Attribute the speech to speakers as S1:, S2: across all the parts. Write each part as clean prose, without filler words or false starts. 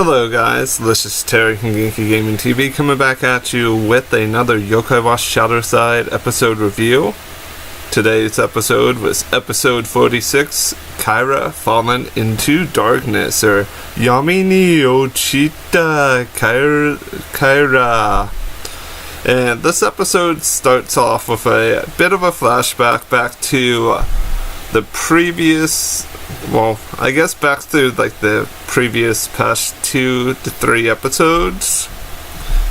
S1: Hello guys, this is Terry from Genki Gaming TV coming back at you with another Yokai ShadowSide episode review. Today's episode was episode 46, Kyra Fallen into Darkness, or Yami ni Ochita Kyra. And this episode starts off with a bit of a flashback back to the previous, I guess back to like the previous past 2 to 3 episodes.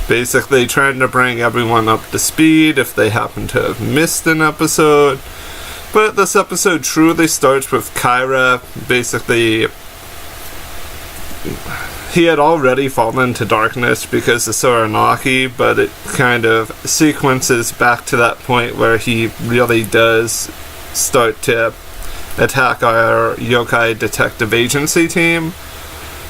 S1: Basically trying to bring everyone up to speed if they happen to have missed an episode. But this episode truly starts with Kyra. Basically, he had already fallen into darkness because of Soranaki, but it kind of sequences back to that point where he really does start to attack our Yokai Detective Agency team.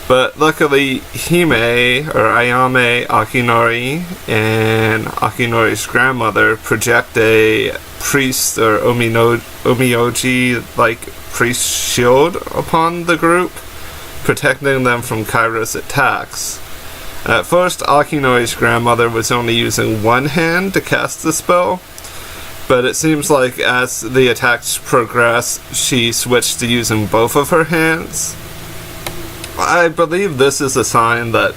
S1: But luckily, Hime, or Ayame Akinori, and Akinori's grandmother project a priest, or Omioji-like priest shield upon the group, protecting them from Kyra's attacks. At first, Akinori's grandmother was only using one hand to cast the spell, but it seems like as the attacks progress, she switched to using both of her hands. I believe this is a sign that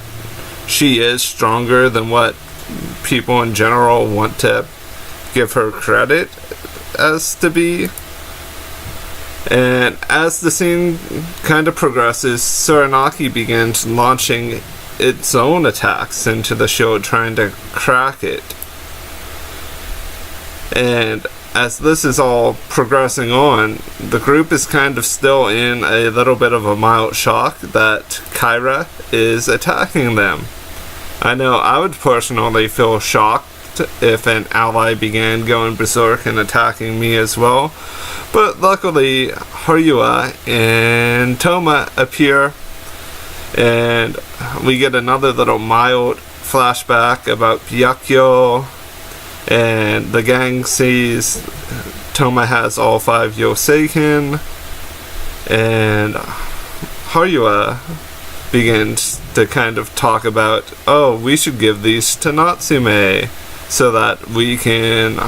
S1: she is stronger than what people in general want to give her credit as to be. And as the scene kind of progresses, Soranaki begins launching its own attacks into the shield, trying to crack it. And as this is all progressing on, the group is kind of still in a little bit of a mild shock that Kyra is attacking them. I know I would personally feel shocked if an ally began going berserk and attacking me as well, but luckily Haruya and Toma appear, and we get another little mild flashback about Byakuyo. And the gang sees Toma has all 5 Youseiken, and Haruya begins to kind of talk about, oh, we should give these to Natsume so that we can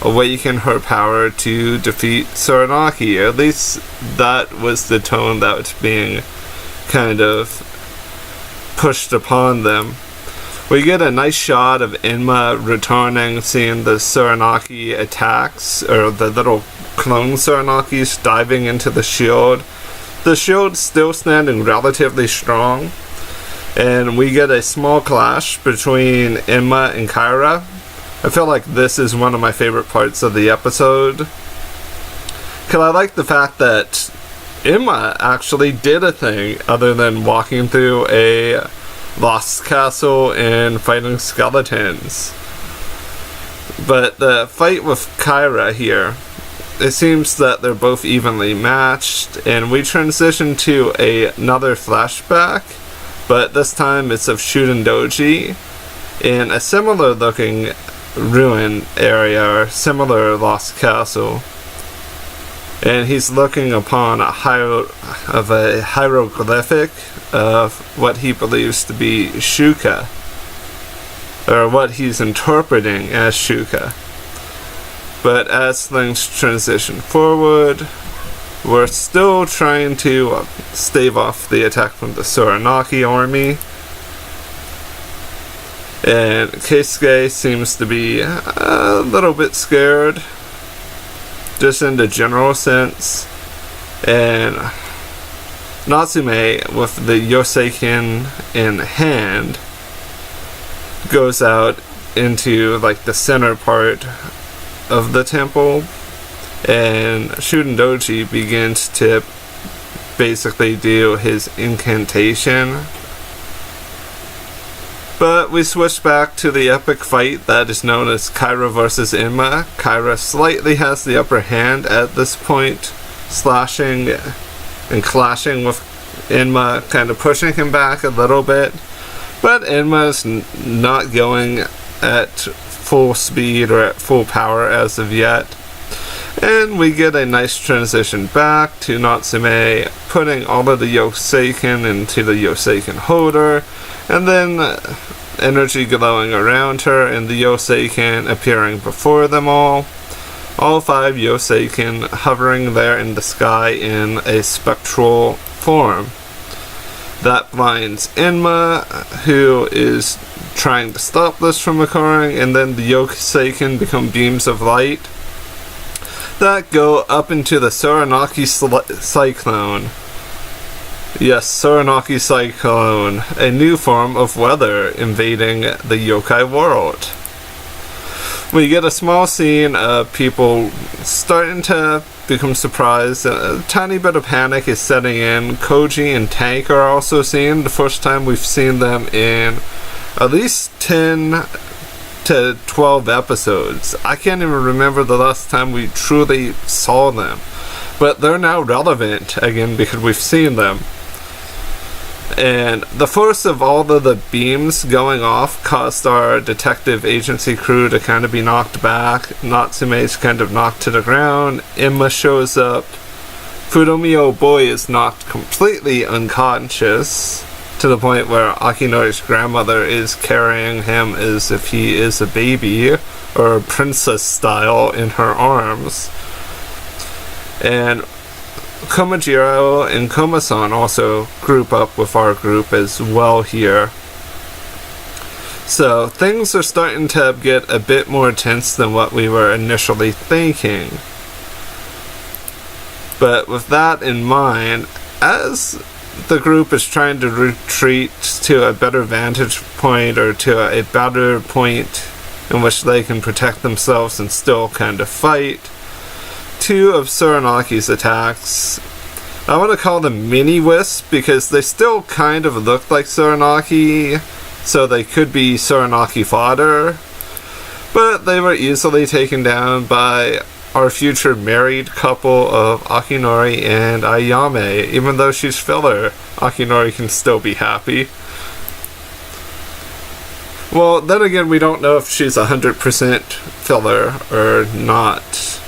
S1: awaken her power to defeat Soranaki. Or at least that was the tone that was being kind of pushed upon them. We get a nice shot of Enema returning, seeing the Soranaki attacks, or the little clone Soranakis diving into the shield. The shield's still standing relatively strong, and we get a small clash between Enema and Kyra. I feel like this is one of my favorite parts of the episode, because I like the fact that Enema actually did a thing other than walking through a lost castle and fighting skeletons. But the fight with Kyra here, it seems that they're both evenly matched, and we transition to another flashback, but this time it's of Shudendoji in a similar looking ruin area, or similar lost castle. And he's looking upon a hieroglyphic of what he believes to be Shuka, or what he's interpreting as Shuka. But as things transition forward, we're still trying to stave off the attack from the Soranaki army. And Keisuke seems to be a little bit scared, just in the general sense, and Natsume, with the Youseiken in hand, goes out into like the center part of the temple, and Shudendoji begins to basically do his incantation. But we switch back to the epic fight that is known as Kyra vs. Enema. Kyra slightly has the upper hand at this point, slashing and clashing with Enema, kind of pushing him back a little bit. But Enema's not going at full speed or at full power as of yet. And we get a nice transition back to Natsume putting all of the Youseiken into the Youseiken holder, and then energy glowing around her and the Youseiken appearing before them all. All 5 Youseiken hovering there in the sky in a spectral form. That blinds Enema, who is trying to stop this from occurring, and then the Youseiken become beams of light that go up into the Soranaki Cyclone. Yes, Soranaki Cyclone, a new form of weather invading the yokai world. We get a small scene of people starting to become surprised. A tiny bit of panic is setting in. Koji and Tank are also seen. The first time we've seen them in at least 10 to 12 episodes. I can't even remember the last time we truly saw them. But they're now relevant again because we've seen them. And the first of all of the beams going off caused our detective agency crew to kind of be knocked back. Natsume's kind of knocked to the ground. Enema shows up. Fudomio Boy is knocked completely unconscious to the point where Akinori's grandmother is carrying him as if he is a baby or princess style in her arms. And Komajiro and Koma-san also group up with our group as well here. So things are starting to get a bit more tense than what we were initially thinking. But with that in mind, as the group is trying to retreat to a better vantage point or to a better point in which they can protect themselves and still kind of fight, 2 of Soranaki's attacks, I want to call them mini Wisp because they still kind of look like Soranaki, so they could be Soranaki fodder, but they were easily taken down by our future married couple of Akinori and Ayame. Even though she's filler, Akinori can still be happy. Well, then again, we don't know if she's 100% filler or not,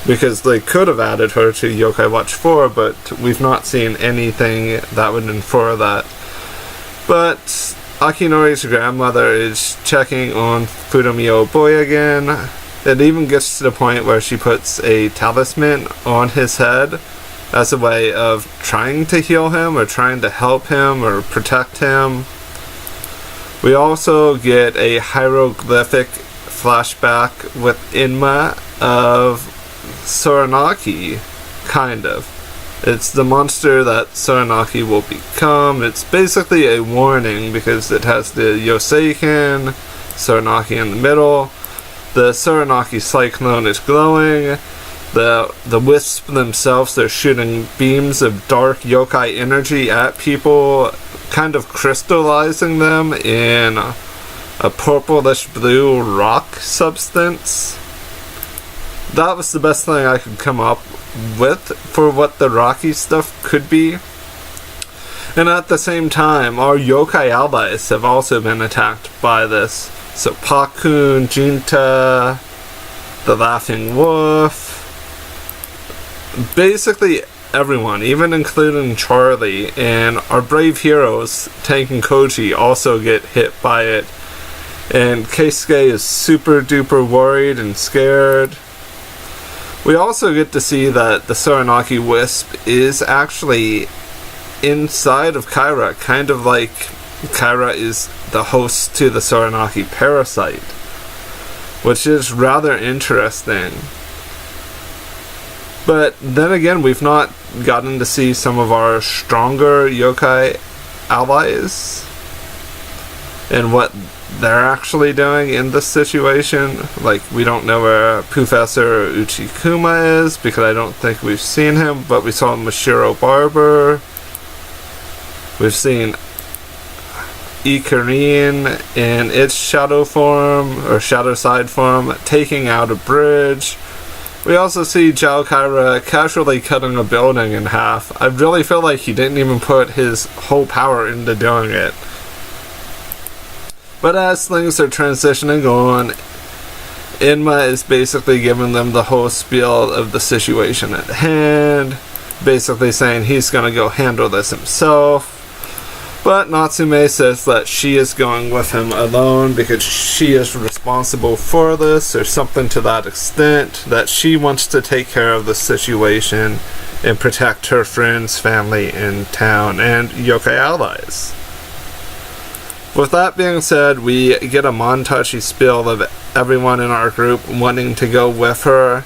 S1: because they could have added her to Yokai Watch 4, but we've not seen anything that would infer that. But Akinori's grandmother is checking on Fudomio Boy again. It even gets to the point where she puts a talisman on his head as a way of trying to heal him or trying to help him or protect him. We also get a hieroglyphic flashback with Enema of Soranaki, kind of. It's the monster that Soranaki will become. It's basically a warning because it has the Youseiken, Soranaki in the middle. The Soranaki Cyclone is glowing. The wisps themselves, they're shooting beams of dark yokai energy at people, kind of crystallizing them in a purplish blue rock substance. That was the best thing I could come up with for what the rocky stuff could be. And at the same time, our yokai allies have also been attacked by this. So Pakun, Jinta, the Laughing Wolf, basically everyone, even including Charlie, and our brave heroes, Tank and Koji, also get hit by it. And Keisuke is super duper worried and scared. We also get to see that the Soranaki Wisp is actually inside of Kyra, kind of like Kyra is the host to the Soranaki parasite, which is rather interesting. But then again, we've not gotten to see some of our stronger yokai allies and what they're actually doing in this situation. Like, we don't know where Professor Uchikuma is because I don't think we've seen him, but we saw Mashiro Barber. We've seen Ikarin in its shadow form, or ShadowSide form, taking out a bridge. We also see Zhao Kyra casually cutting a building in half. I really feel like he didn't even put his whole power into doing it. But as things are transitioning on, Enema is basically giving them the whole spiel of the situation at hand, basically saying he's going to go handle this himself. But Natsume says that she is going with him alone because she is responsible for this, or something to that extent, that she wants to take care of the situation and protect her friends, family in town, and yokai allies. With that being said, we get a montage spiel of everyone in our group wanting to go with her.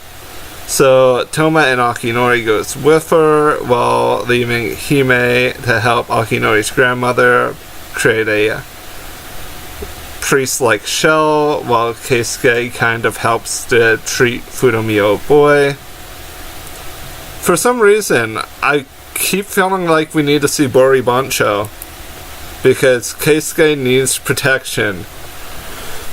S1: So Toma and Akinori goes with her, while leaving Hime to help Akinori's grandmother create a priest-like shell, while Keisuke kind of helps to treat Fudomio boy. For some reason, I keep feeling like we need to see Bori Bancho, because Keisuke needs protection.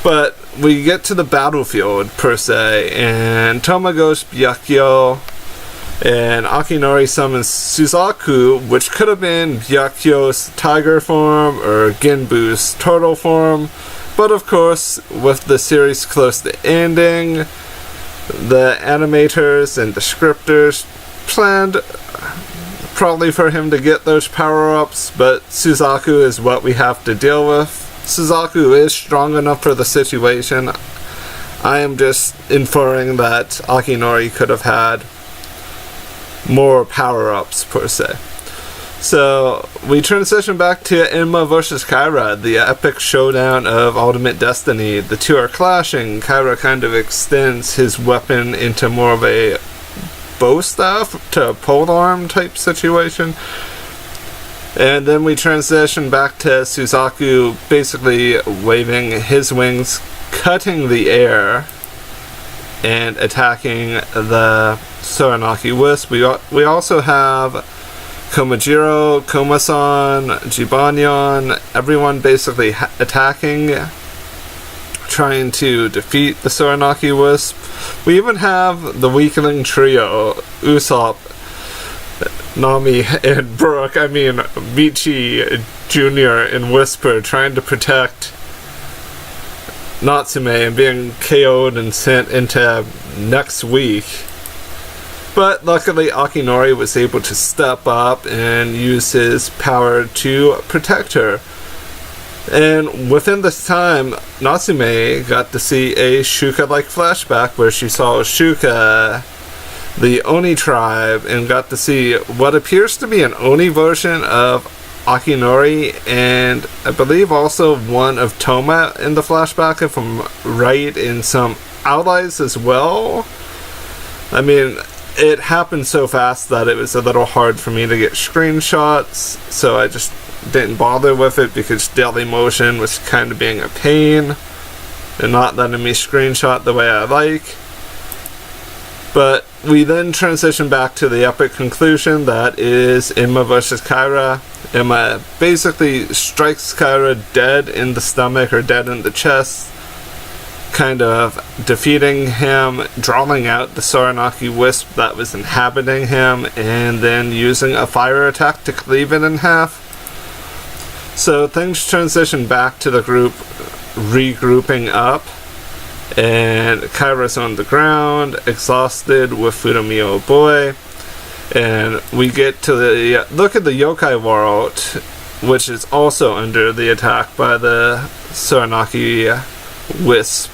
S1: But we get to the battlefield, per se, and Toma goes Byakuyo, and Akinori summons Suzaku, which could have been Byakuyo's tiger form or Genbu's turtle form, but of course, with the series close to ending, the animators and the scripters planned probably for him to get those power-ups, but Suzaku is what we have to deal with. Suzaku is strong enough for the situation. I am just inferring that Akinori could have had more power-ups, per se. So, we transition back to Enema vs. Kyra, the epic showdown of Ultimate Destiny. The two are clashing. Kyra kind of extends his weapon into more of a bow staff to polearm type situation. And then we transition back to Suzaku basically waving his wings, cutting the air, and attacking the Soranaki Wisp. We also have Komajiro, Komasan, Jibanyan, everyone basically attacking, trying to defeat the Soranaki Wisp. We even have the weakling trio, Usopp, Nami, and Michi Jr. and Whisper, trying to protect Natsume and being KO'd and sent into next week. But luckily Akinori was able to step up and use his power to protect her. And within this time, Natsume got to see a Shuka-like flashback where she saw Shuka, the Oni tribe, and got to see what appears to be an Oni version of Akinori, and I believe also one of Toma in the flashback, if I'm right, in some allies as well. I mean, it happened so fast that it was a little hard for me to get screenshots, so I just didn't bother with it because Dailymotion was kind of being a pain and not letting me screenshot the way I like. But we then transition back to the epic conclusion that is Enema vs. Kyra. Enema basically strikes Kyra dead in the stomach or dead in the chest, kind of defeating him, drawing out the Soranaki Wisp that was inhabiting him, and then using a fire attack to cleave it in half. So things transition back to the group regrouping up, and Kyra's on the ground, exhausted with Fudomio boy, and we get to the look at the yokai world, which is also under the attack by the Soranaki Wisp.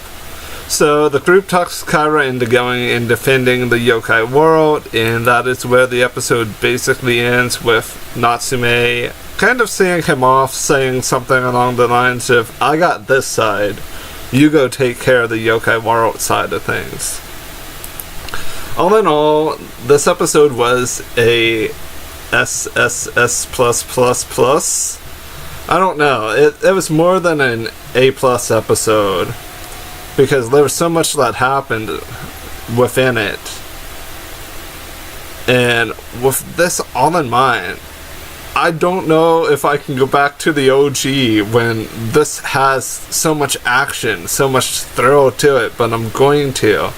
S1: So the group talks Kyra into going and defending the yokai world, and that is where the episode basically ends, with Natsume kind of seeing him off, saying something along the lines of, I got this side, you go take care of the yokai world side of things. All in all, this episode was a SSS+++. I don't know, it was more than an A+ episode, because there was so much that happened within it. And with this all in mind, I don't know if I can go back to the OG when this has so much action, so much thrill to it, but I'm going to,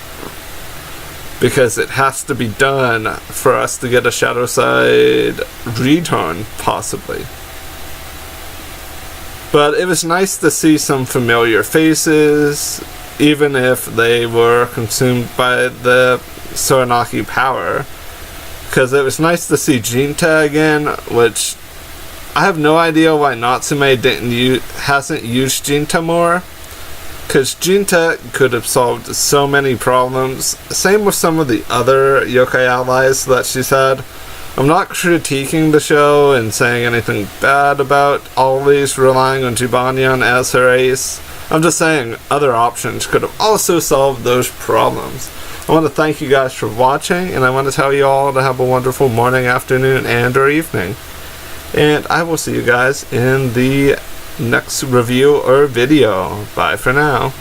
S1: because it has to be done for us to get a ShadowSide return, possibly. But it was nice to see some familiar faces, even if they were consumed by the Soranaki power. Because it was nice to see Jinta again, which I have no idea why Natsume hasn't used Jinta more. Because Jinta could have solved so many problems. Same with some of the other yokai allies that she's had. I'm not critiquing the show and saying anything bad about always relying on Jibanyan as her ace. I'm just saying other options could have also solved those problems. I want to thank you guys for watching, and I want to tell you all to have a wonderful morning, afternoon, and or evening. And I will see you guys in the next review or video. Bye for now.